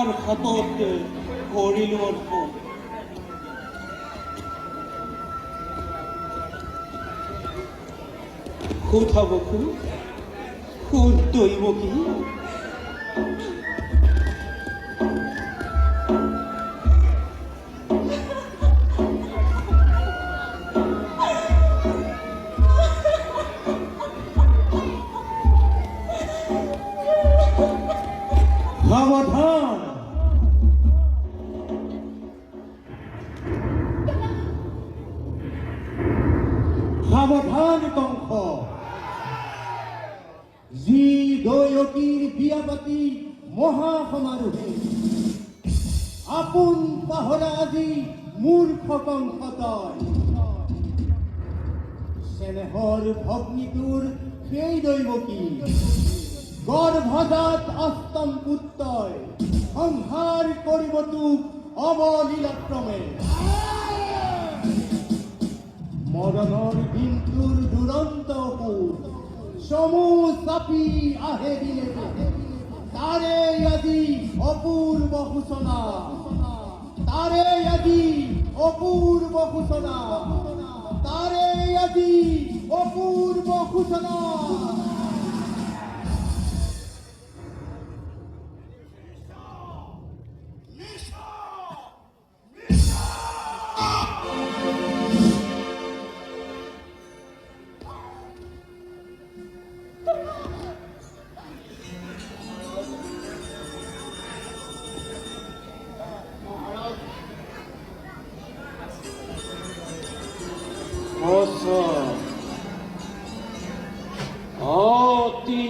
তোমাৰ হাতত কৰিলো অৰ্পণ। সোধা বকু, সোধ দৈব কি? সাবধান, সাবধান কংস। যি দৈৱকীৰ বিয়া পাতি মহাসমাৰোহে আপোন পাহৰা আজি মূৰ্খ কংস তই। চেনেহৰ ভগ্নীটোৰ সেই দৈৱকী গৰ্ভজাত অষ্টম পুত্ৰই সংহাৰ কৰিব তোক অৱলীলাক্ৰমে। মৰণৰ দিনটোৰ দুৰন্ত সুৰ চমু চাপি আহে দিলে তাৰে আজি অপূৰ্ব সূচনা, তাৰে আজি অপূৰ্ব সূচনা, তাৰে আজি অপূৰ্ব সূচনা। অতি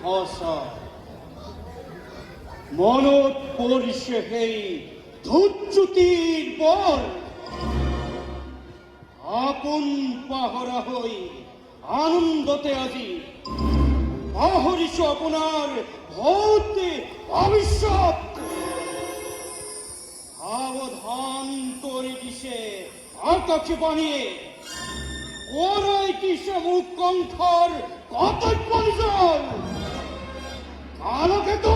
সঁচা। মনত পৰিছে সেই ধূৰ্য্যুতিৰ বল। আপোন পাহৰা হৈ আনন্দতে আজি পাহৰিছো আপোনাৰ ভূত ভৱিষ্যত। সাৱধান কৰি দিছে আকাশবাণীয়ে, ওরাই কিসে মুখ কণ্ঠর কর্তব্য নিজল কালকে তো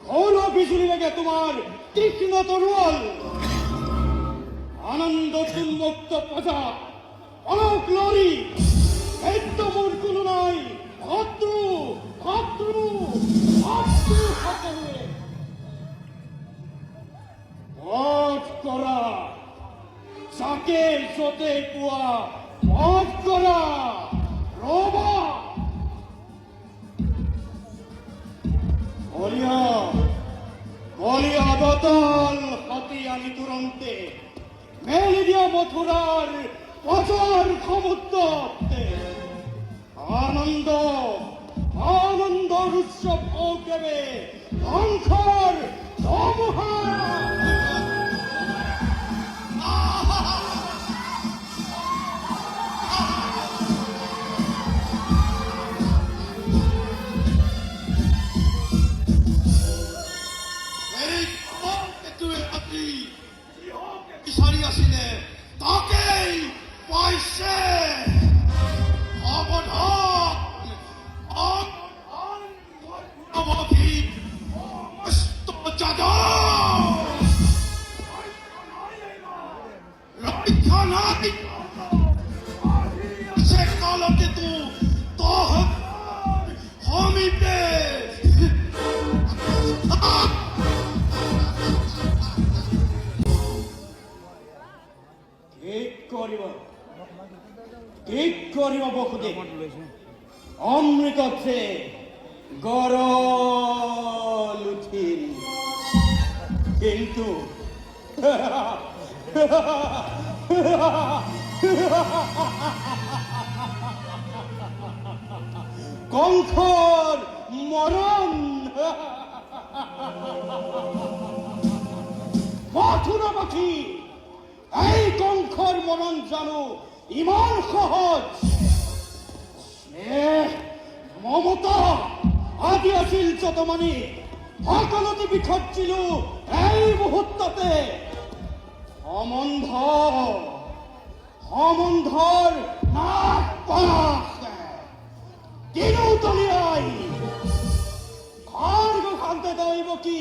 ঘোর বিজুলি লেগে তোমার তীক্ষ্ণ তরুয়াল। আনন্দ উন্মুক্ত প্রজা অলোক লরি একদমর কোনো নাই। ভদ্রু ভদ্রু ভদ্রু সকলে পথ করা যাকে যতে পোৱা পথ করা রবা। কলিয়া দতল হাতি আনি তুরন্তে মেলি দিয়া মথুরার পথর সমুদ্রে। আনন্দ আনন্দ উৎসব হোক দেবে ধ্বংসর ধমহা। তাকেই পাইছে অবধান অবধি রক্ষা নাই সে কালকে তু তহ সমীপে। ঠিক কৰিব বসুদে অমৃততে গৰল উঠিল, কিন্তু কংসৰ মৰণ। মথুৰাবাসী এই কংসৰ মৰণ জানো ইমান সহজ? মমতা আদি আছিল যতমানি সকলোতে বিখৰ্জিলো এই মুহূৰ্ততে। সম্বন্ধ সমন্ধৰ নাক পাছে কিনো তলিয়াই খড়গ খান্তে দৈব কি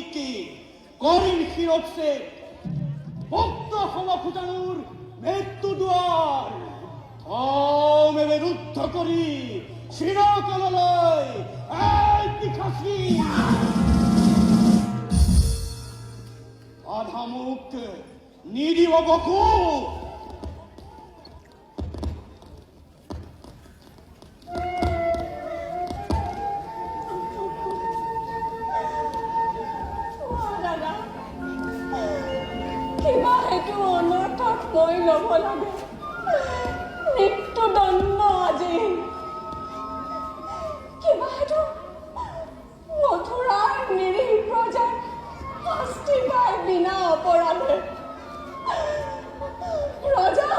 করিল শিরোচ্ছে ভক্ত সমফুটানুর মৃত্যু দুয়ার থমেবে রুদ্ধ করি শিরকলয় এই পিখাসি আধামুখ নিরীহ বকু দাদা কিবা সেইটো অনৰ্থক মই ল'ব লাগে মৃত্যুদণ্ড আজি কিবা সেইটো মথুৰাৰ নিৰীহ প্ৰজাৰ শাস্তি পায় বিনা অপৰাধে ৰজাৰ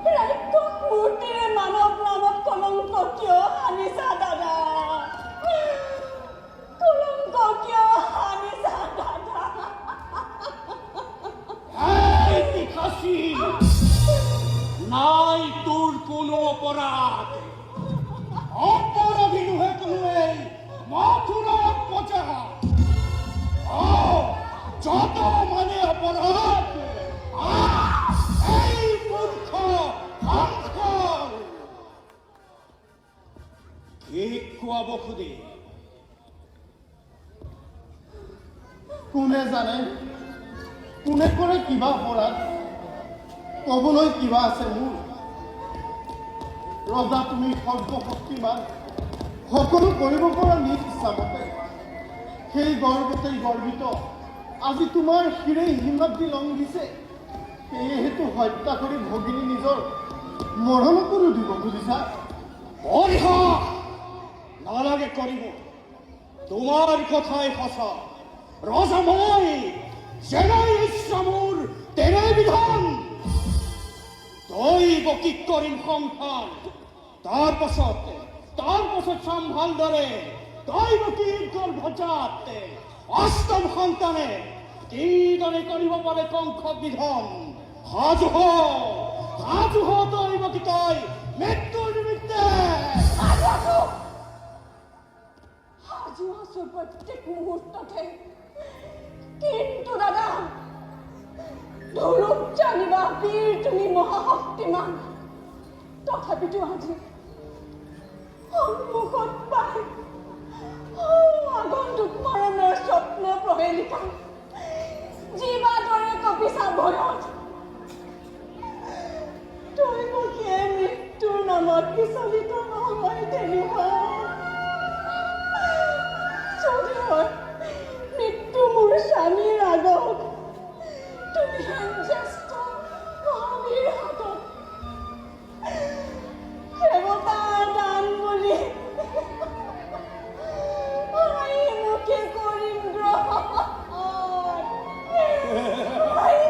ৰাক্ষস মূৰ্তিৰে মানৱ নামত কলংক কিয় আনিছা দাদা কলংক কিয় আনিছা দাদা এই পিখাসি নাই তোর কোনো অপরাধ অপরাধী নুহে তুমি মথুরার প্রজা যত মানে অপরাধ এই মূর্খ হংসর কে খুৱাব খুদে কোনে জানে কোনে কৰে কিবা অপৰাধ ক'বলৈ কিবা আছে মোৰ ৰজা তুমি সৰ্বশক্তিমান সকলো কৰিব পৰা নিজ ইচ্ছামতে সেই গৰ্বতেই গৰ্বিত আজি তোমাৰ শিৰেই হিমাদ্ৰী লংঘিছে সেয়েহেতু হত্যা কৰি ভগিনী নিজৰ মৰণকো দিব খুজিছা অৰিহা নালাগে কৰিব তোমাৰ কথাই সঁচা ৰজা মই যেনেই ইচ্ছা মোৰ তেনেই বিধান দৈব কি কৰিম সংসাৰ তাৰ পাছত চাম ভালদৰে দৈব কি গৰ্ভজাত অষ্টম সন্তানে কিদৰে কৰিব পাৰে কংস বিধান সাজু হ দৈব কি তই মৃত্যুৰ নিমিত্তে আজি আছো প্ৰত্যেক মুহূৰ্ততে কিন্তু দাদা ধৰুক জানিবা বীৰ তুমি মহাশক্তিমান তথাপিতো আজি সন্মুখত পাই আগন্তুক মৰণৰ স্বপ্ন প্ৰহেলিকা জীৱাদৰে কপিছা ভয়ত তই মোকে মৃত্যুৰ নামত বিচলিত নহয় তেনেকুৱা যদি হয় মৃত্যু মোৰ স্বামীৰ আগত তুমি জ্যেষ্ঠ স্বামীৰ হাতত দেৱতাৰ দান বুলি মোকে কৰিম গ্ৰহণ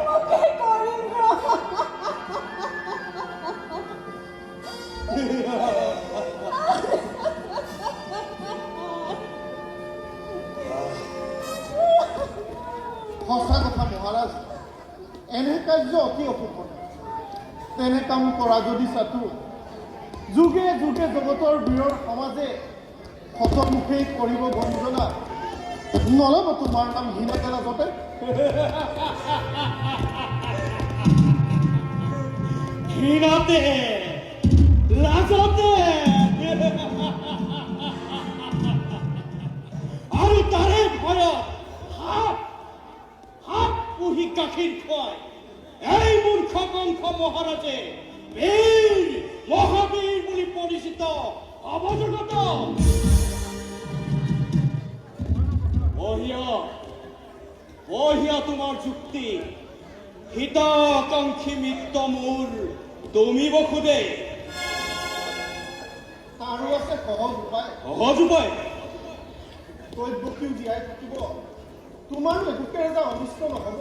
মোকে কৰিম গ্ৰহণ সঁচা কথা মহাৰাজ এনে কাৰ্য অতি অশুভ তেনে কাম কৰা যদি চাতো যুগে যুগে জগতৰ বীৰৰ সমাজে শতমুখেই কৰিব গঞ্জনা নল'ব তোমাৰ নাম হীনকে লাজতে ঘৃণাতে লাজতে আৰু তাৰে ভয়ত হাত পুহি গাখীৰ খুৱাই এই মূৰ্খ কংস মহাৰাজে বীৰ মহাবীৰ বুলি পৰিচিত অৱজগত বহিয়া তোমাৰ যুক্তি হিতাকাংক্ষী মিত্ৰ মোৰ দমিব খোদে তাৰো আছে সহজ উপায় সহজ উপায় দৈৱকীও জীয়াই থাকিব তোমাৰো একোকে এটা অনিষ্ট নহ'ব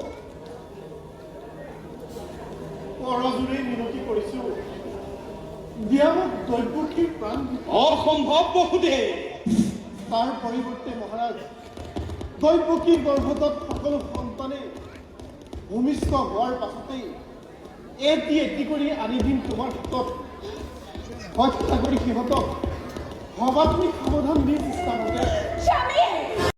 কৰজোৰেই মিনতি কৰিছো দিয়া মোক দৈৱকীৰ প্ৰাণ অসম্ভৱ বহুদে তাৰ পৰিৱৰ্তে মহাৰাজ দৈৱকীৰ গৰ্ভত সকলো সন্তানে ভূমিষ্ঠ হোৱাৰ পাছতেই এটি কৰি আনি দিম তোমাৰ হাতত হত্যা কৰি সিহঁতক ভবাত্মিক সাৱধান দি চেষ্টা